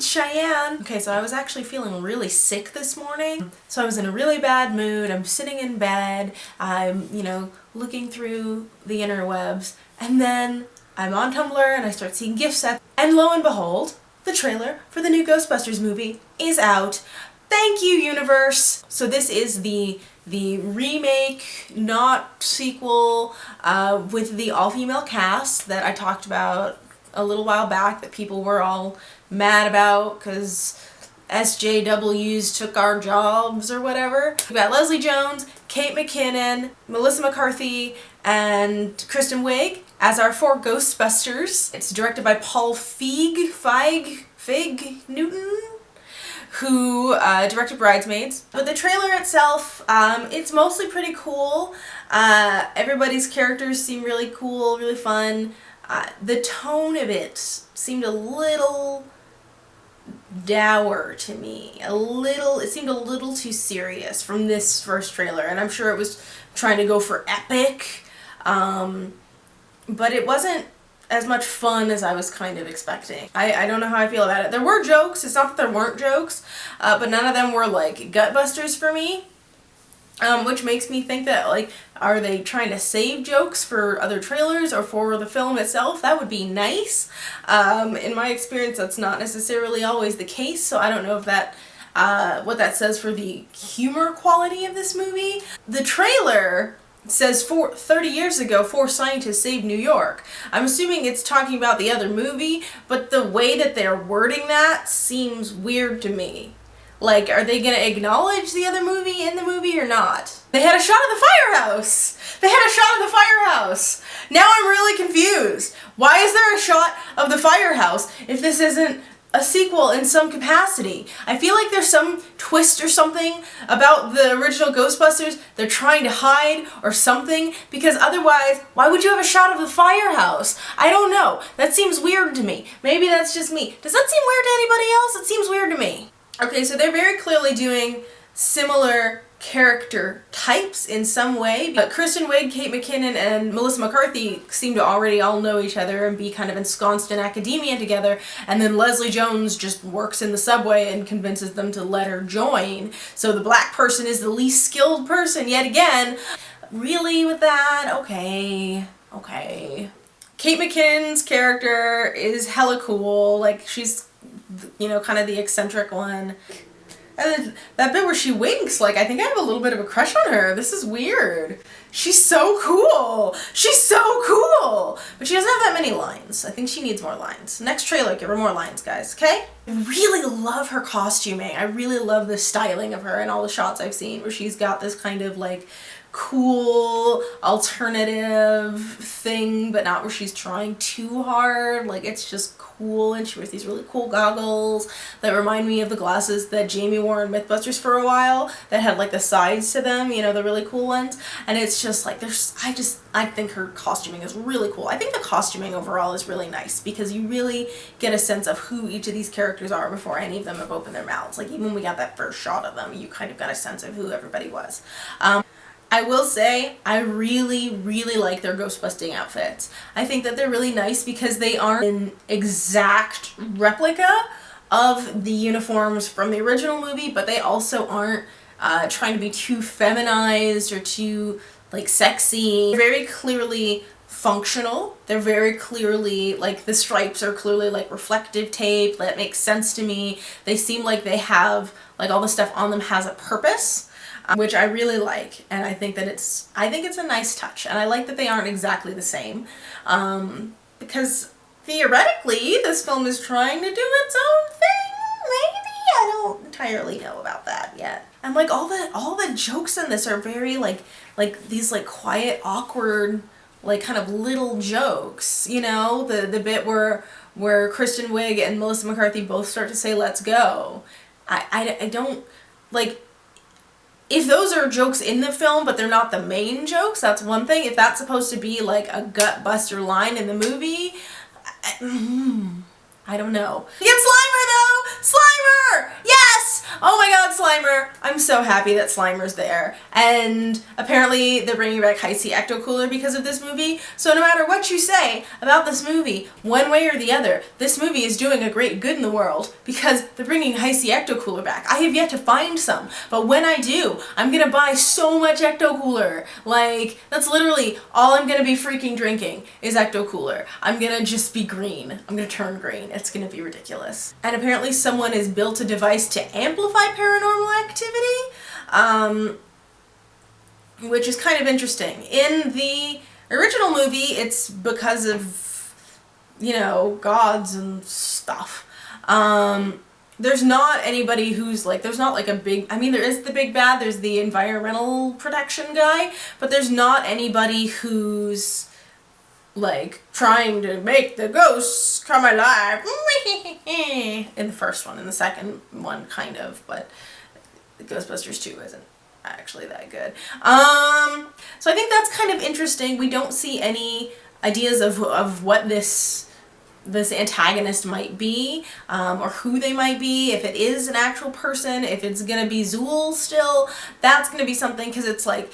it's Cheyenne. Okay, so I was actually feeling really sick this morning. So I was in a really bad mood. I'm sitting in bed. I'm, looking through the interwebs. And then I'm on Tumblr and I start seeing gift sets. And lo and behold, the trailer for the new Ghostbusters movie is out. Thank you, universe! So this is the remake, not sequel, with the all-female cast that I talked about a little while back that people were all mad about because SJWs took our jobs or whatever. We got Leslie Jones, Kate McKinnon, Melissa McCarthy, and Kristen Wiig as our 4 Ghostbusters. It's directed by Paul Feig Newton, who directed Bridesmaids. But the trailer itself, it's mostly pretty cool. Everybody's characters seem really cool, really fun. The tone of it seemed a little dour to me. It seemed a little too serious from this first trailer, and I'm sure it was trying to go for epic, but it wasn't as much fun as I was kind of expecting. I don't know how I feel about it. There were jokes, it's not that there weren't jokes, but none of them were like gut busters for me. Which makes me think that, are they trying to save jokes for other trailers or for the film itself? That would be nice. In my experience, that's not necessarily always the case, so I don't know if that, what that says for the humor quality of this movie. The trailer says 30 years ago, 4 scientists saved New York. I'm assuming it's talking about the other movie, but the way that they're wording that seems weird to me. Are they gonna acknowledge the other movie in the movie or not? They had a shot of the firehouse! They had a shot of the firehouse! Now I'm really confused. Why is there a shot of the firehouse if this isn't a sequel in some capacity? I feel like there's some twist or something about the original Ghostbusters they're trying to hide or something, because otherwise, why would you have a shot of the firehouse? I don't know. That seems weird to me. Maybe that's just me. Does that seem weird to anybody else? It seems weird to me. Okay, so they're very clearly doing similar character types in some way, but Kristen Wiig, Kate McKinnon, and Melissa McCarthy seem to already all know each other and be kind of ensconced in academia together, and then Leslie Jones just works in the subway and convinces them to let her join. So the black person is the least skilled person yet again. Really with that? Okay. Kate McKinnon's character is hella cool, she's kind of the eccentric one. And then that bit where she winks, I think I have a little bit of a crush on her. This is weird. She's so cool. She's so cool. But she doesn't have that many lines. I think she needs more lines. Next trailer, give her more lines, guys, okay? I really love her costuming. I really love the styling of her and all the shots I've seen where she's got this kind of cool alternative thing, but not where she's trying too hard. It's just cool, and she wears these really cool goggles that remind me of the glasses that Jamie wore in Mythbusters for a while that had the sides to them, the really cool ones. And it's just I think her costuming is really cool. I think the costuming overall is really nice because you really get a sense of who each of these characters are before any of them have opened their mouths. Even when we got that first shot of them, you kind of got a sense of who everybody was. I will say, I really, really like their ghost-busting outfits. I think that they're really nice because they aren't an exact replica of the uniforms from the original movie, but they also aren't trying to be too feminized or too, sexy. They're very clearly functional. They're very clearly, the stripes are clearly, reflective tape. That makes sense to me. They seem like they have, all the stuff on them has a purpose. Which I really like, and I think it's a nice touch, and I like that they aren't exactly the same, because theoretically this film is trying to do its own thing, maybe? I don't entirely know about that yet. And all the jokes in this are very these quiet, awkward, kind of little jokes, the bit where Kristen Wiig and Melissa McCarthy both start to say "let's go." I don't if those are jokes in the film, but they're not the main jokes, that's one thing. If that's supposed to be a gut buster line in the movie, I don't know. Get Slimer though! Slimer! Yes! yes! Oh my god, Slimer! I'm so happy that Slimer's there. And apparently they're bringing back High-C Ecto Cooler because of this movie. So no matter what you say about this movie, one way or the other, this movie is doing a great good in the world because they're bringing High-C Ecto Cooler back. I have yet to find some, but when I do, I'm gonna buy so much Ecto Cooler. Like, that's literally all I'm gonna be freaking drinking is Ecto Cooler. I'm gonna just be green. I'm gonna turn green. It's gonna be ridiculous. And apparently someone has built a device to amplify paranormal activity, which is kind of interesting. In the original movie, it's because of, you know, gods and stuff. There's not anybody who's like, there's not like a big, I mean there is the big bad, there's the environmental protection guy, but there's not anybody who's like trying to make the ghosts come alive in the first one. In the second one kind of, but Ghostbusters 2 isn't actually that good. So I think that's kind of interesting. We don't see any ideas of what this antagonist might be, or who they might be, if it is an actual person, if it's gonna be Zool still. That's gonna be something, because it's like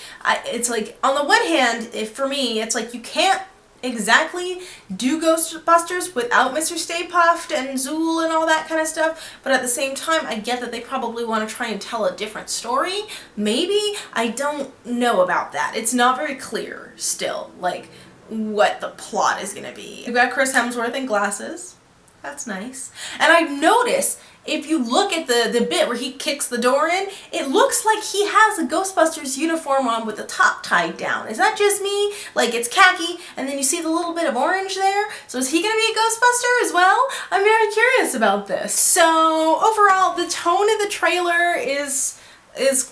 on the one hand, for me, it's like you can't exactly do Ghostbusters without Mr. Stay Puft and Zool and all that kind of stuff, but at the same time I get that they probably want to try and tell a different story. Maybe. I don't know about that. It's not very clear still, like, what the plot is gonna be. We've got Chris Hemsworth in glasses. That's nice. And I noticed, if you look at the bit where he kicks the door in, it looks like he has a Ghostbusters uniform on with the top tied down. Is that just me? Like, it's khaki, and then you see the little bit of orange there? So is he gonna be a Ghostbuster as well? I'm very curious about this. So overall, the tone of the trailer is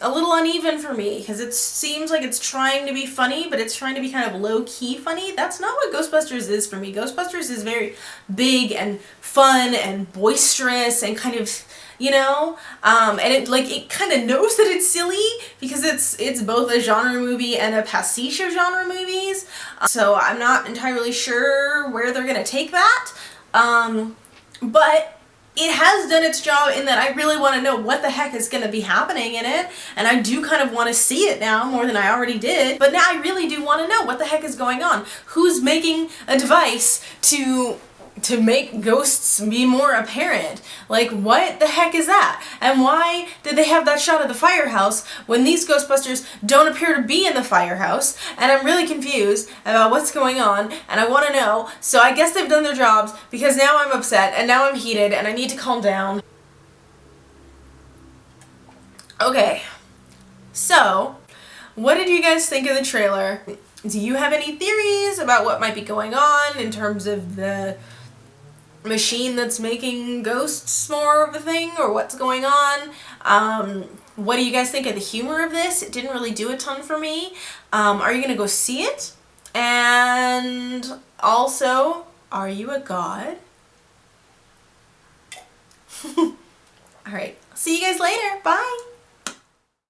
a little uneven for me, because it seems like it's trying to be funny, but it's trying to be kind of low-key funny. That's not what Ghostbusters is for me. Ghostbusters is very big and fun and boisterous and kind of, you know, and it kind of knows that it's silly because it's both a genre movie and a pastiche of genre movies. So I'm not entirely sure where they're gonna take that, but it has done its job in that I really want to know what the heck is going to be happening in it, and I do kind of want to see it now more than I already did, but now I really do want to know what the heck is going on. Who's making a device to make ghosts be more apparent? Like, what the heck is that? And why did they have that shot of the firehouse when these Ghostbusters don't appear to be in the firehouse? And I'm really confused about what's going on, and I want to know. So I guess they've done their jobs, because now I'm upset, and now I'm heated, and I need to calm down. Okay, so what did you guys think of the trailer? Do you have any theories about what might be going on in terms of the machine that's making ghosts more of a thing, or what's going on? What do you guys think of the humor of this? It didn't really do a ton for me. Are you gonna go see it? And also, are you a god? Alright, see you guys later. Bye!